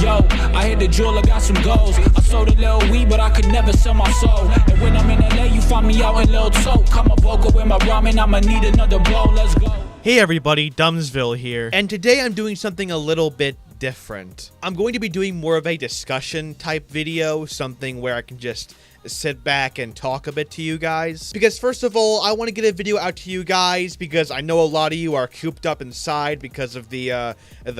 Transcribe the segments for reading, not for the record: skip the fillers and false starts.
Yo, I hit the jeweler, got some goals. I sold a little weed, but I could never sell my soul. And when I'm in LA, you find me out in Lil Tote. Come a vocal with my ramen, I'ma need another blow. Let's go. Hey everybody, Dumbsville here, and today I'm doing something a little bit different. I'm going to be doing more of a discussion type video, something where I can just sit back and talk a bit to you guys. Because first of all, I want to get a video out to you guys because I know a lot of you are cooped up inside because of the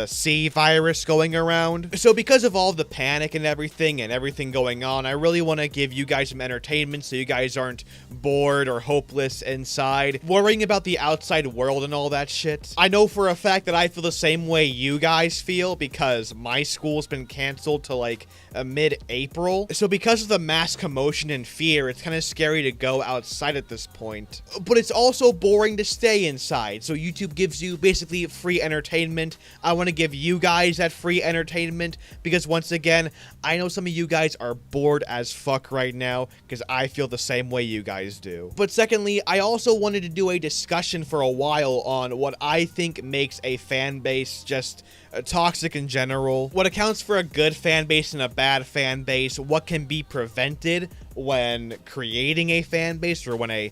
C virus going around. So because of all the panic and everything going on, I really want to give you guys some entertainment so you guys aren't bored or hopeless inside, worrying about the outside world and all that shit. I know for a fact that I feel the same way you guys feel because my school's been canceled to like mid-April. So because of the mass commotion and fear, it's kind of scary to go outside at this point. But it's also boring to stay inside. So YouTube gives you basically free entertainment. I want to give you guys that free entertainment because once again, I know some of you guys are bored as fuck right now because I feel the same way you guys do. But secondly, I also wanted to do a discussion for a while on what I think makes a fan base just toxic in general, what accounts for a good fan base and a bad fan base, what can be prevented when creating a fan base or when a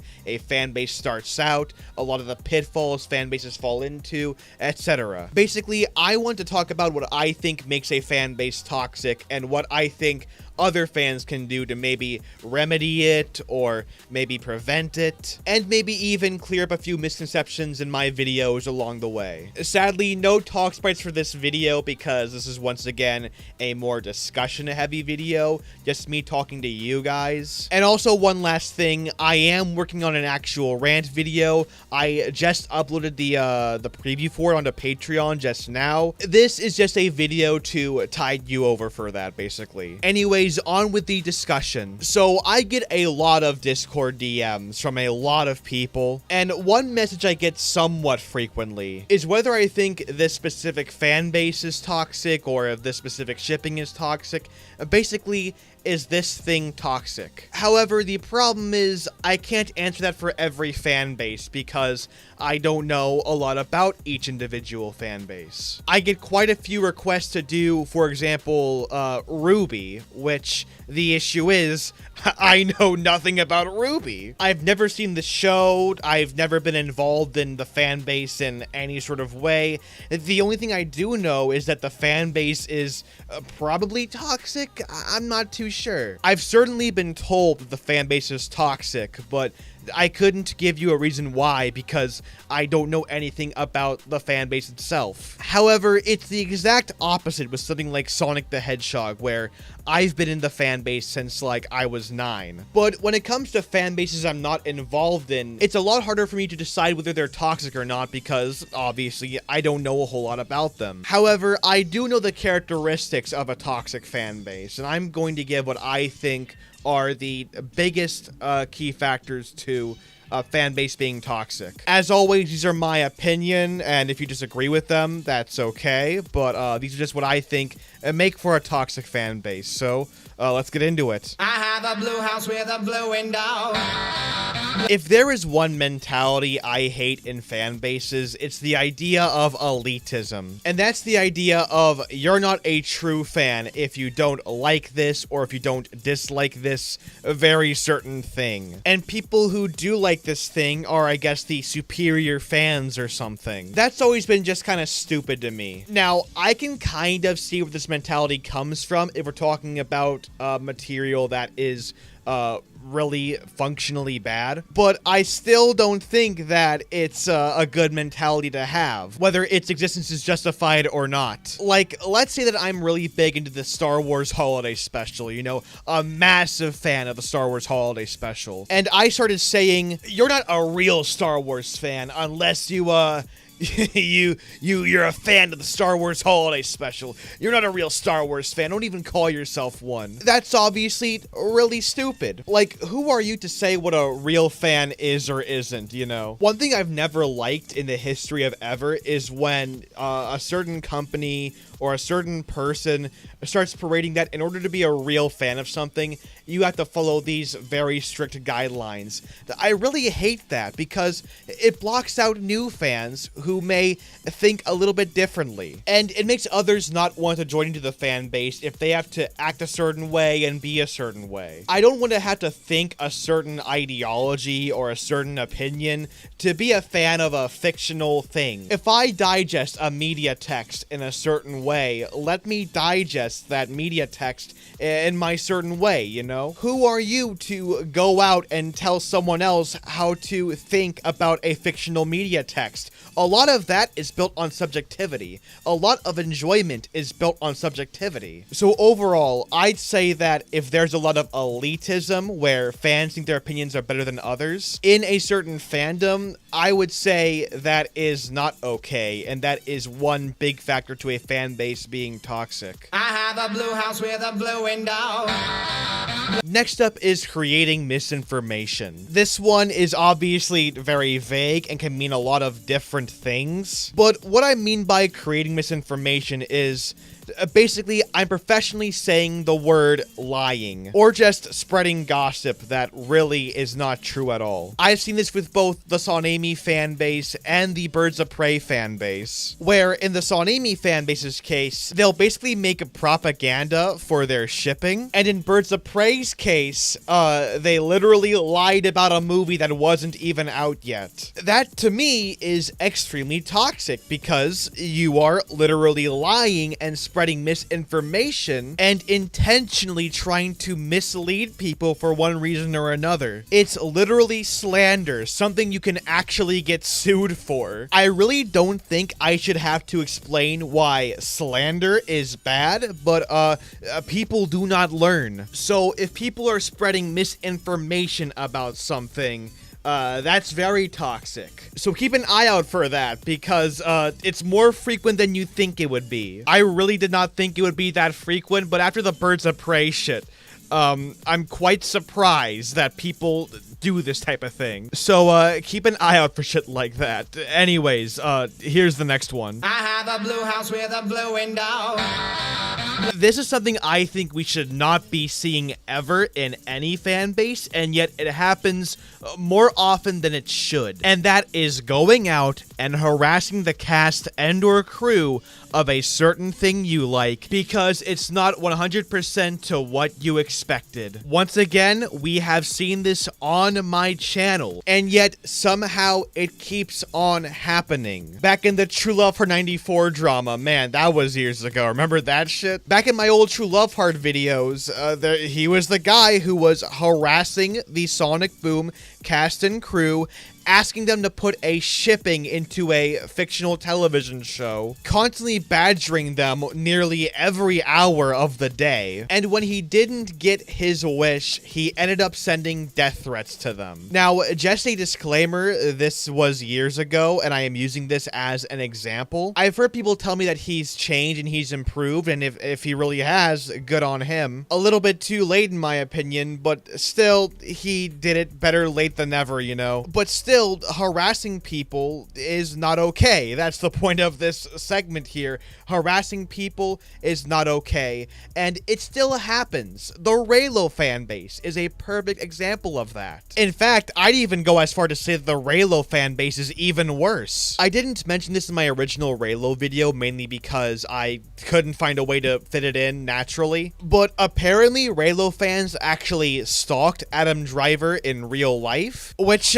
fan base starts out, a lot of the pitfalls fan bases fall into, etc. Basically, I want to talk about what I think makes a fan base toxic and what I think other fans can do to maybe remedy it or maybe prevent it, and maybe even clear up a few misconceptions in my videos along the way. Sadly, no talk sprites for this video because this is once again a more discussion heavy video, just me talking to you guys. And also one last thing, I am working on an actual rant video. I just uploaded the preview for it onto Patreon just now. This is just a video to tide you over for that basically. Anyways, on with the discussion. So I get a lot of Discord DMs from a lot of people, and one message I get somewhat frequently is whether I think this specific fan base is toxic or if this specific shipping is toxic. Basically, is this thing toxic? However, the problem is I can't answer that for every fan base because I don't know a lot about each individual fan base. I get quite a few requests to do, for example, Ruby, which the issue is I know nothing about Ruby. I've never seen the show. I've never been involved in the fan base in any sort of way. The only thing I do know is that the fan base is probably toxic. I'm not too sure. I've certainly been told that the fan base is toxic, but I couldn't give you a reason why because I don't know anything about the fan base itself. However, it's the exact opposite with something like Sonic the Hedgehog, where I've been in the fan base since like I was 9. But when it comes to fan bases I'm not involved in, it's a lot harder for me to decide whether they're toxic or not because obviously I don't know a whole lot about them. However, I do know the characteristics of a toxic fan base, and I'm going to give what I think are the biggest key factors to a fan base being toxic. As always, these are my opinion, and if you disagree with them, that's okay, but these are just what I think make for a toxic fan base, so let's get into it. I have a blue house with a blue window. If there is one mentality I hate in fan bases, it's the idea of elitism. And that's the idea of you're not a true fan if you don't like this or if you don't dislike this very certain thing. And people who do like this thing are, I guess, the superior fans or something. That's always been just kind of stupid to me. Now, I can kind of see where this mentality comes from if we're talking about material that is really functionally bad, but I still don't think that it's a good mentality to have, whether its existence is justified or not. Like, let's say that I'm really big into the Star Wars Holiday Special, you know, a massive fan of the Star Wars Holiday Special, and I started saying, you're not a real Star Wars fan unless you, you're a fan of the Star Wars Holiday Special. You're not a real Star Wars fan. Don't even call yourself one. That's obviously really stupid. Like, who are you to say what a real fan is or isn't, you know? One thing I've never liked in the history of ever is when a certain company or a certain person starts parading that in order to be a real fan of something, you have to follow these very strict guidelines. I really hate that because it blocks out new fans who may think a little bit differently. And it makes others not want to join into the fan base if they have to act a certain way and be a certain way. I don't want to have to think a certain ideology or a certain opinion to be a fan of a fictional thing. If I digest a media text in a certain way, let me digest that media text in my certain way, you know? Who are you to go out and tell someone else how to think about a fictional media text? A lot of that is built on subjectivity. A lot of enjoyment is built on subjectivity. So overall, I'd say that if there's a lot of elitism where fans think their opinions are better than others in a certain fandom, I would say that is not okay, and that is one big factor to a fan base being toxic. I have a blue house with a blue window. Next up is creating misinformation. This one is obviously very vague and can mean a lot of different things, but what I mean by creating misinformation is basically, I'm professionally saying the word lying, or just spreading gossip that really is not true at all. I've seen this with both the Sonami fanbase and the Birds of Prey fanbase, where in the Sonami fanbase's case, they'll basically make a propaganda for their shipping, and in Birds of Prey's case, they literally lied about a movie that wasn't even out yet. That, to me, is extremely toxic, because you are literally lying and spreading misinformation and intentionally trying to mislead people for one reason or another. It's literally slander, something you can actually get sued for. I really don't think I should have to explain why slander is bad, but people do not learn. So if people are spreading misinformation about something, that's very toxic. So keep an eye out for that, because it's more frequent than you think it would be. I really did not think it would be that frequent, but after the Birds of Prey shit, I'm quite surprised that people do this type of thing. So keep an eye out for shit like that. Anyways, here's the next one. I have a blue house with a blue window. This is something I think we should not be seeing ever in any fan base, and yet it happens more often than it should. And that is going out and harassing the cast and or crew of a certain thing you like because it's not 100% to what you expected. Once again, we have seen this on my channel, and yet somehow it keeps on happening. Back in the True Love Heart 94 drama, man, that was years ago. Remember that shit? Back in my old True Love Heart videos, he was the guy who was harassing the Sonic Boom cast and crew, asking them to put a shipping into a fictional television show, constantly badgering them nearly every hour of the day. And when he didn't get his wish, he ended up sending death threats to them. Now, just a disclaimer, this was years ago, and I am using this as an example. I've heard people tell me that he's changed and he's improved, and if he really has, good on him. A little bit too late in my opinion, but still, he did it better late than never, you know? But still, harassing people is not okay. That's the point of this segment here. Harassing people is not okay, and it still happens. The Raylo fanbase is a perfect example of that. In fact, I'd even go as far to say that the Raylo fanbase is even worse. I didn't mention this in my original Raylo video, mainly because I couldn't find a way to fit it in naturally, but apparently Raylo fans actually stalked Adam Driver in real life, which,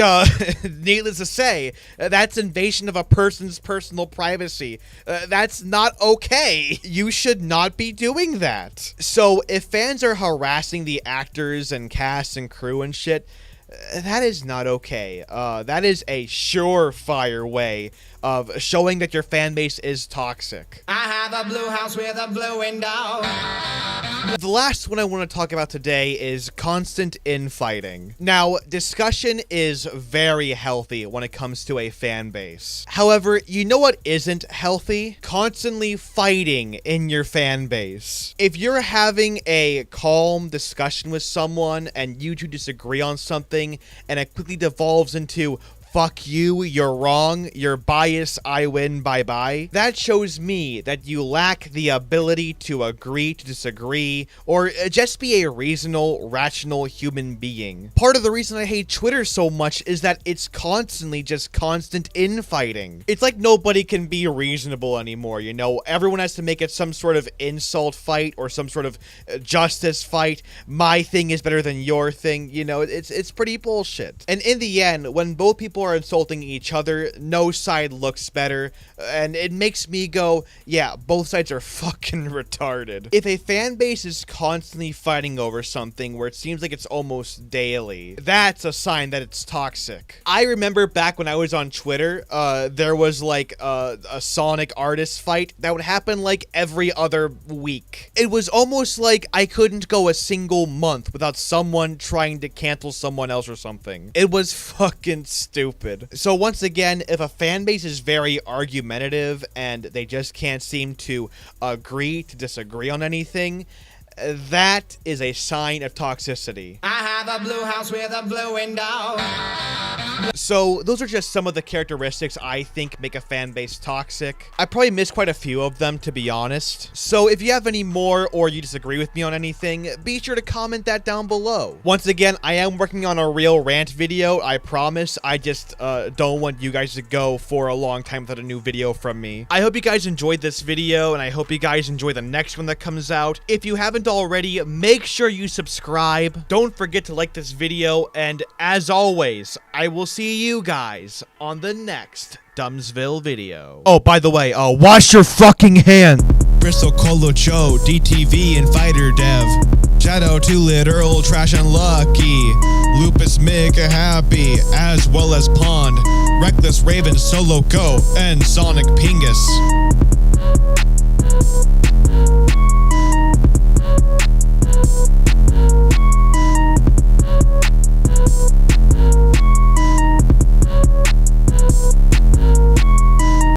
needless to say, that's invasion of a person's personal privacy. That's not okay. You should not be doing that. So if fans are harassing the actors and cast and crew and shit, that is not okay. That is a surefire way of showing that your fan base is toxic. I have a blue house with a blue window. The last one I want to talk about today is constant infighting. Now, discussion is very healthy when it comes to a fan base. However, you know what isn't healthy? Constantly fighting in your fan base. If you're having a calm discussion with someone and you two disagree on something and it quickly devolves into fuck you, you're wrong, you're biased, I win, bye-bye. That shows me that you lack the ability to agree to disagree, or just be a reasonable, rational human being. Part of the reason I hate Twitter so much is that it's constantly just constant infighting. It's like nobody can be reasonable anymore, you know? Everyone has to make it some sort of insult fight or some sort of justice fight. My thing is better than your thing, you know? It's pretty bullshit. And in the end, when both people are insulting each other, no side looks better, and it makes me go, yeah, both sides are fucking retarded. If a fan base is constantly fighting over something where it seems like it's almost daily, that's a sign that it's toxic. I remember back when I was on Twitter, there was like a Sonic artist fight that would happen like every other week. It was almost like I couldn't go a single month without someone trying to cancel someone else or something. It was fucking stupid. So once again, if a fan base is very argumentative and they just can't seem to agree to disagree on anything, that is a sign of toxicity. I have a blue house with a blue window. So those are just some of the characteristics I think make a fan base toxic. I probably missed quite a few of them, to be honest. So if you have any more or you disagree with me on anything, be sure to comment that down below. Once again, I am working on a real rant video, I promise. I just don't want you guys to go for a long time without a new video from me. I hope you guys enjoyed this video, and I hope you guys enjoy the next one that comes out. If you haven't already, make sure you subscribe. Don't forget to like this video, and as always, I will see you guys on the next Dumbsville video. Oh, by the way, wash your fucking hands. Bristol Colo Cho, DTV and Fighter Dev. Shout out to Literal Trash and Lucky, Lupus Mega Happy, as well as Pond, Reckless Raven Solo Go, and Sonic Pingus.